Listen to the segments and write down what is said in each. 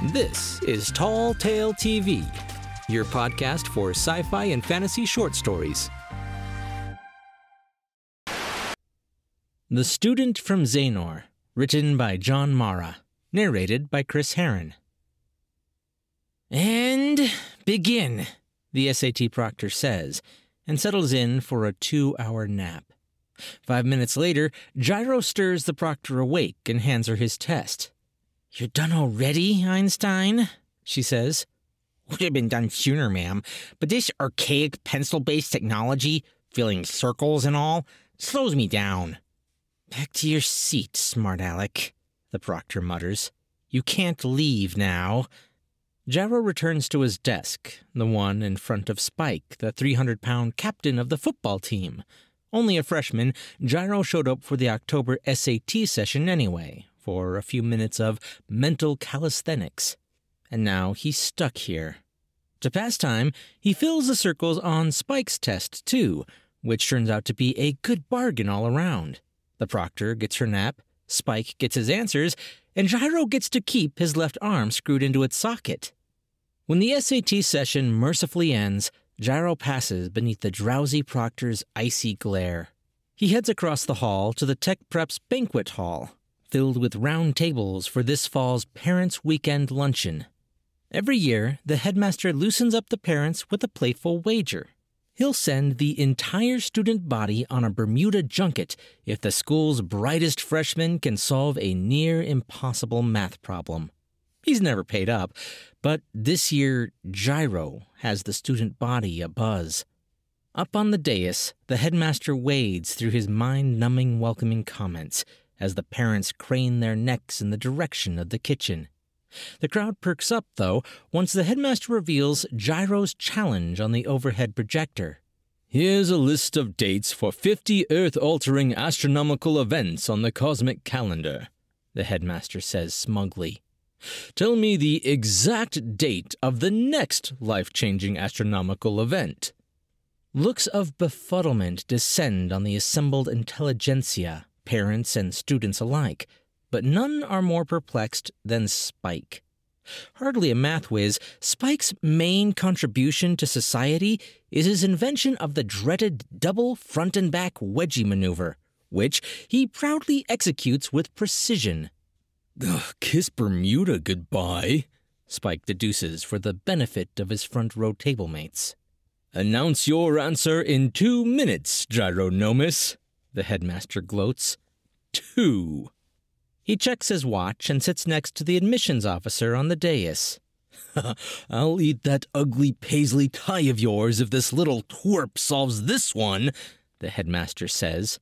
This is Tall Tale TV, your podcast for sci-fi and fantasy short stories. The Student from Xenor, written by John Mara, narrated by Chris Herron. And begin, the SAT proctor says, and settles in for a 2-hour nap. 5 minutes later, Gyro stirs the proctor awake and hands her his test. "You're done already, Einstein?" she says. "Would have been done sooner, ma'am, but this archaic pencil-based technology, filling circles and all, slows me down." "Back to your seat, smart aleck," the proctor mutters. "You can't leave now." Gyro returns to his desk, the one in front of Spike, the 300-pound captain of the football team. Only a freshman, Gyro showed up for the October SAT session anyway, for a few minutes of mental calisthenics. And now he's stuck here. To pass time, he fills the circles on Spike's test, too, which turns out to be a good bargain all around. The proctor gets her nap, Spike gets his answers, and Gyro gets to keep his left arm screwed into its socket. When the SAT session mercifully ends, Gyro passes beneath the drowsy proctor's icy glare. He heads across the hall to the Tech Prep's banquet hall, filled with round tables for this fall's Parents' Weekend Luncheon. Every year, the headmaster loosens up the parents with a playful wager. He'll send the entire student body on a Bermuda junket if the school's brightest freshmen can solve a near-impossible math problem. He's never paid up, but this year, Gyro has the student body abuzz. Up on the dais, the headmaster wades through his mind-numbing welcoming comments as the parents crane their necks in the direction of the kitchen. The crowd perks up, though, once the headmaster reveals Gyro's challenge on the overhead projector. "Here's a list of dates for 50 Earth-altering astronomical events on the cosmic calendar," the headmaster says smugly. "Tell me the exact date of the next life-changing astronomical event." Looks of befuddlement descend on the assembled intelligentsia, parents and students alike, but none are more perplexed than Spike. Hardly a math whiz, Spike's main contribution to society is his invention of the dreaded double front and back wedgie maneuver, which he proudly executes with precision. "Kiss Bermuda goodbye," Spike deduces for the benefit of his front-row tablemates. "Announce your answer in 2 minutes, Gyronomus," the headmaster gloats. 2. He checks his watch and sits next to the admissions officer on the dais. "I'll eat that ugly paisley tie of yours if this little twerp solves this one," the headmaster says.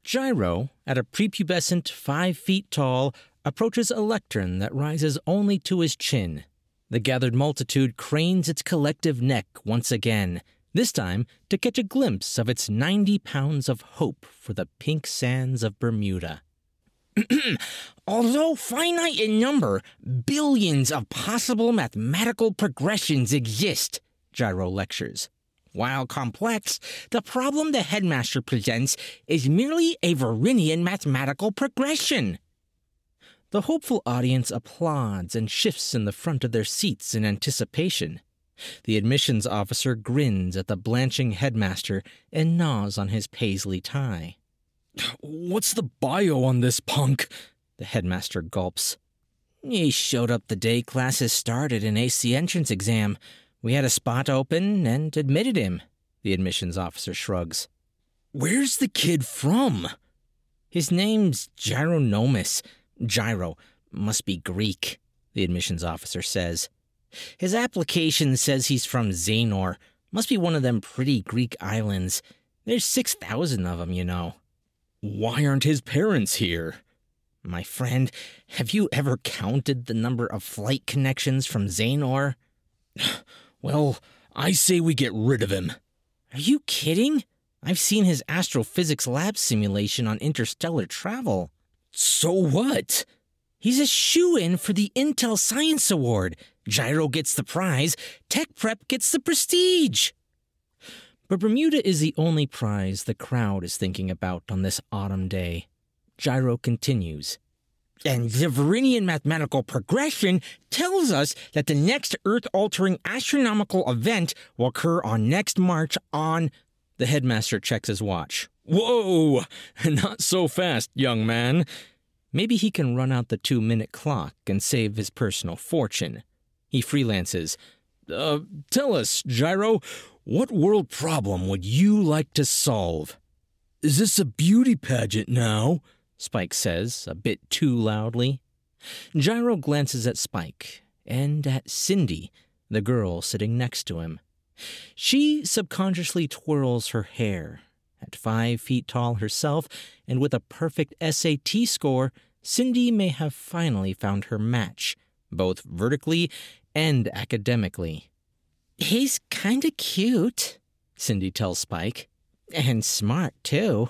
Gyro, at a prepubescent 5 feet tall, approaches a lectern that rises only to his chin. The gathered multitude cranes its collective neck once again, this time to catch a glimpse of its 90 pounds of hope for the pink sands of Bermuda. "Although finite in number, billions of possible mathematical progressions exist," Gyro lectures. "While complex, the problem the headmaster presents is merely a Varinian mathematical progression." The hopeful audience applauds and shifts in the front of their seats in anticipation. The admissions officer grins at the blanching headmaster and gnaws on his paisley tie. "What's the bio on this punk?" the headmaster gulps. "He showed up the day classes started and aced the entrance exam. We had a spot open and admitted him," the admissions officer shrugs. "Where's the kid from?" "His name's Gyronomus. Gyro must be Greek," the admissions officer says. "His application says he's from Xenor. Must be one of them pretty Greek islands. There's 6,000 of them, you know." "Why aren't his parents here?" "My friend, have you ever counted the number of flight connections from Xenor?" "Well, I say we get rid of him." "Are you kidding? I've seen his astrophysics lab simulation on interstellar travel." "So what?" "He's a shoo-in for the Intel Science Award. Gyro gets the prize, Tech Prep gets the prestige." But Bermuda is the only prize the crowd is thinking about on this autumn day. Gyro continues. And the Varinian mathematical progression tells us that the next Earth-altering astronomical event will occur on next March on... The headmaster checks his watch. Whoa! Not so fast, young man. Maybe he can run out the 2-minute clock and save his personal fortune. He freelances. Tell us, Gyro, what world problem would you like to solve? Is this a beauty pageant now? Spike says, a bit too loudly. Gyro glances at Spike, and at Cindy, the girl sitting next to him. She subconsciously twirls her hair. At 5 feet tall herself, and with a perfect SAT score, Cindy may have finally found her match, both vertically and academically. He's kinda cute, Cindy tells Spike. And smart, too.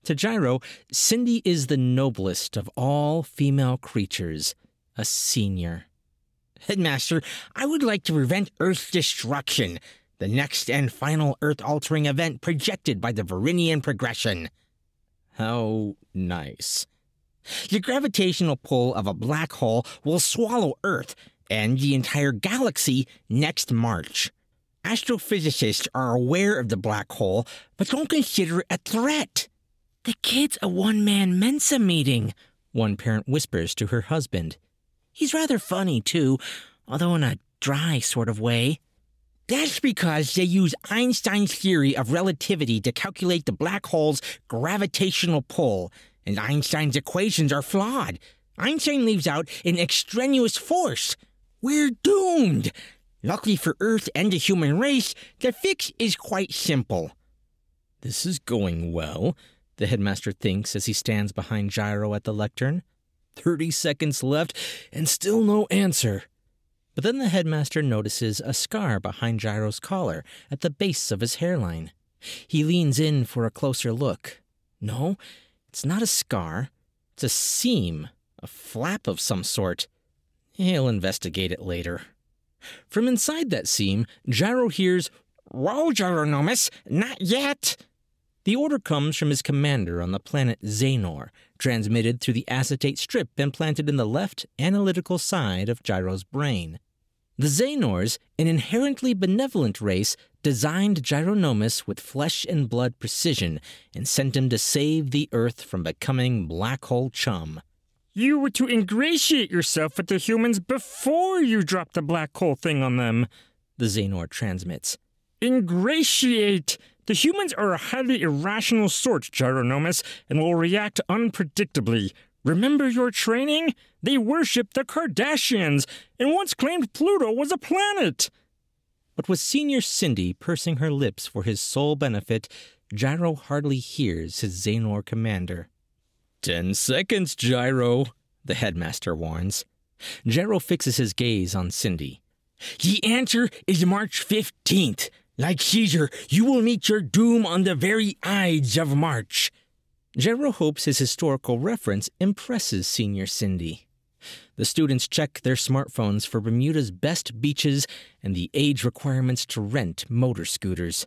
To Gyro, Cindy is the noblest of all female creatures, a senior. Headmaster, I would like to prevent Earth's destruction, the next and final Earth-altering event projected by the Varinian progression. How nice. The gravitational pull of a black hole will swallow Earth and the entire galaxy next March. Astrophysicists are aware of the black hole, but don't consider it a threat. The kid's a one-man Mensa meeting, one parent whispers to her husband. He's rather funny, too, although in a dry sort of way. That's because they use Einstein's theory of relativity to calculate the black hole's gravitational pull, and Einstein's equations are flawed. Einstein leaves out an extraneous force. We're doomed. Luckily for Earth and the human race, the fix is quite simple. This is going well, the headmaster thinks as he stands behind Gyro at the lectern. 30 seconds left, and still no answer. But then the headmaster notices a scar behind Gyro's collar at the base of his hairline. He leans in for a closer look. No, it's not a scar. It's a seam, a flap of some sort. He'll investigate it later. From inside that seam, Gyro hears, "Whoa, Gyronomus, not yet!" The order comes from his commander on the planet Xenor, transmitted through the acetate strip implanted in the left analytical side of Gyro's brain. The Xenors, an inherently benevolent race, designed Gyronomus with flesh and blood precision and sent him to save the Earth from becoming black hole chum. You were to ingratiate yourself with the humans before you dropped the black hole thing on them, the Xenor transmits. Ingratiate! The humans are a highly irrational sort, Gyronomus, and will react unpredictably. Remember your training? They worship the Kardashians, and once claimed Pluto was a planet. But with Senior Cindy pursing her lips for his sole benefit, Gyro hardly hears his Xenor commander. 10 seconds, Gyro, the headmaster warns. Gyro fixes his gaze on Cindy. The answer is March 15th. Like Caesar, you will meet your doom on the very Ides of March. Gyro hopes his historical reference impresses Senior Cindy. The students check their smartphones for Bermuda's best beaches and the age requirements to rent motor scooters.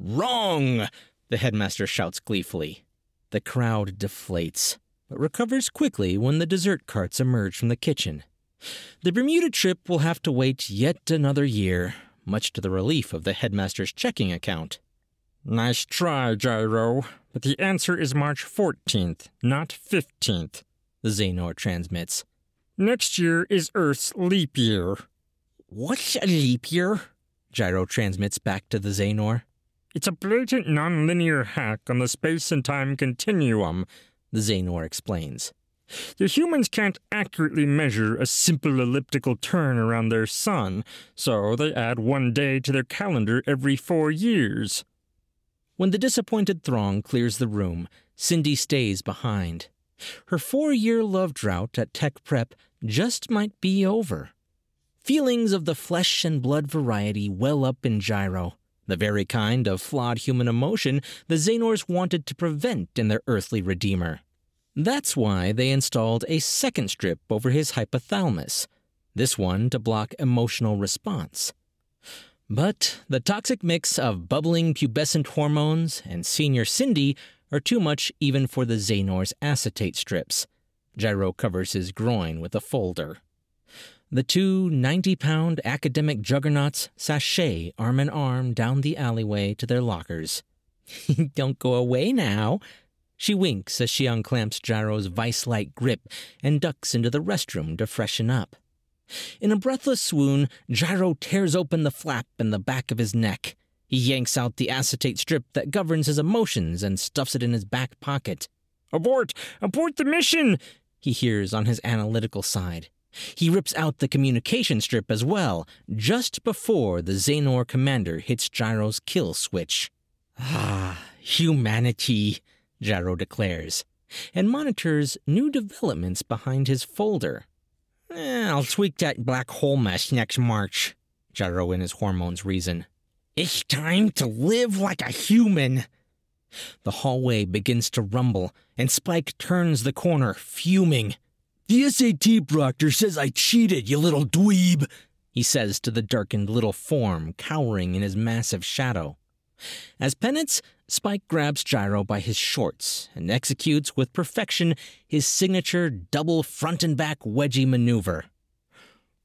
Wrong! The headmaster shouts gleefully. The crowd deflates, but recovers quickly when the dessert carts emerge from the kitchen. The Bermuda trip will have to wait yet another year, much to the relief of the headmaster's checking account. Nice try, Gyro, but the answer is March 14th, not 15th, the Xenor transmits. Next year is Earth's leap year. What's a leap year? Gyro transmits back to the Xenor. It's a blatant non-linear hack on the space and time continuum, the Xenor explains. The humans can't accurately measure a simple elliptical turn around their sun, so they add 1 day to their calendar every 4 years. When the disappointed throng clears the room, Cindy stays behind. Her 4-year love drought at Tech Prep just might be over. Feelings of the flesh and blood variety well up in Gyro, the very kind of flawed human emotion the Xenors wanted to prevent in their earthly redeemer. That's why they installed a second strip over his hypothalamus, this one to block emotional response. But the toxic mix of bubbling pubescent hormones and Senior Cindy are too much even for the Xenor's acetate strips. Gyro covers his groin with a folder. The two 90-pound academic juggernauts sashay arm in arm down the alleyway to their lockers. Don't go away now. She winks as she unclamps Gyro's vice-like grip and ducks into the restroom to freshen up. In a breathless swoon, Gyro tears open the flap in the back of his neck. He yanks out the acetate strip that governs his emotions and stuffs it in his back pocket. "Abort! Abort the mission!" he hears on his analytical side. He rips out the communication strip as well, just before the Xenor commander hits Gyro's kill switch. "Ah, humanity," Gyro declares, and monitors new developments behind his folder. "I'll tweak that black hole mess next March," Gyro in his hormones reason. "It's time to live like a human." The hallway begins to rumble, and Spike turns the corner, fuming. "The SAT proctor says I cheated, you little dweeb," he says to the darkened little form cowering in his massive shadow. As penance, Spike grabs Gyro by his shorts and executes with perfection his signature double front and back wedgie maneuver.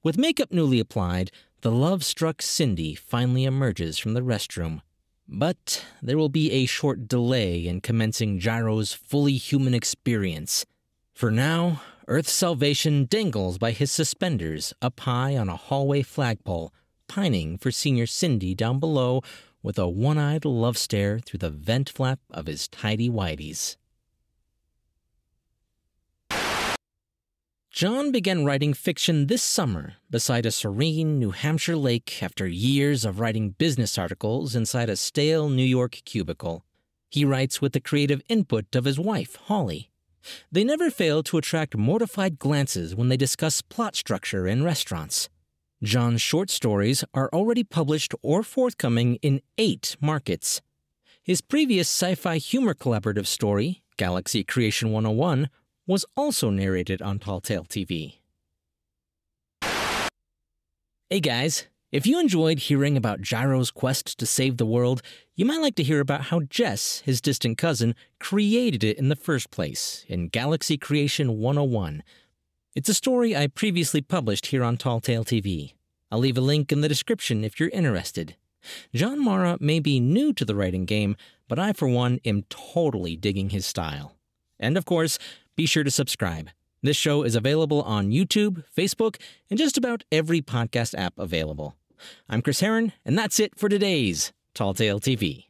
With makeup newly applied, the love-struck Cindy finally emerges from the restroom. But there will be a short delay in commencing Gyro's fully human experience. For now, Earth's salvation dangles by his suspenders up high on a hallway flagpole, pining for senior Cindy down below with a one-eyed love stare through the vent flap of his tighty-whities. John began writing fiction this summer beside a serene New Hampshire lake after years of writing business articles inside a stale New York cubicle. He writes with the creative input of his wife, Holly. They never fail to attract mortified glances when they discuss plot structure in restaurants. John's short stories are already published or forthcoming in 8 markets. His previous sci-fi humor collaborative story, Galaxy Creation 101, was also narrated on Tall Tale TV. Hey guys, if you enjoyed hearing about Gyro's quest to save the world, you might like to hear about how Jess, his distant cousin, created it in the first place in Galaxy Creation 101. It's a story I previously published here on Tall Tale TV. I'll leave a link in the description if you're interested. John Mara may be new to the writing game, but I, for one, am totally digging his style. And of course, be sure to subscribe. This show is available on YouTube, Facebook, and just about every podcast app available. I'm Chris Herron, and that's it for today's Tall Tale TV.